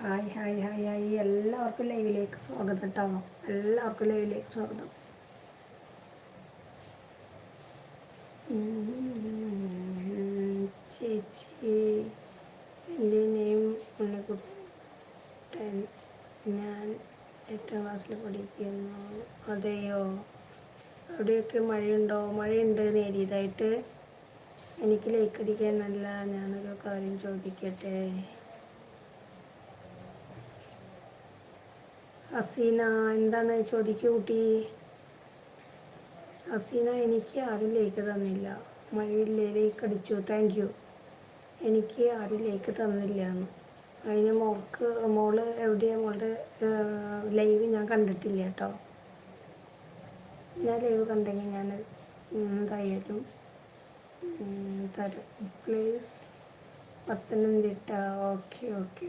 Hi hi hi hi എല്ലാവർക്കും ലൈവിലേക്ക് സ്വാഗതം കേട്ടോ. എല്ലാവർക്കും ലൈവിലേക്ക് സ്വാഗതം. ചേച്ചി, എൻ്റെ നെയിം ഉണ്ണിക്കുട്ടൻ. ഞാൻ 8ാം ക്ലാസ്സിൽ പഠിക്കുന്നു. അതെയോ? അവിടെയൊക്കെ മഴയുണ്ടോ? മഴയുണ്ട് നേരിയതായിട്ട്. എനിക്ക് ലൈക്ക് അടിക്കാനല്ല, ഞാനൊരു കാര്യം ചോദിക്കട്ടെ. ഹസീന, എന്താണ് ചോദിക്കൂ കുട്ടി. ഹസീന, എനിക്ക് ആരും ലേക്ക് തന്നില്ല. മഴയില്ലേ? ലേക്ക് അടിച്ചു, താങ്ക് യു. എനിക്ക് ആരും ലേക്ക് തന്നില്ല എന്ന്. അതിന് മോള് എവിടെയാണ്? മോളുടെ ലൈവ് ഞാൻ കണ്ടിട്ടില്ല കേട്ടോ. ഞാൻ ലൈവ് കണ്ടെങ്കിൽ ഞാൻ എന്തായാലും തരാം. പ്ലീസ്. പത്തനംതിട്ട. Okay okay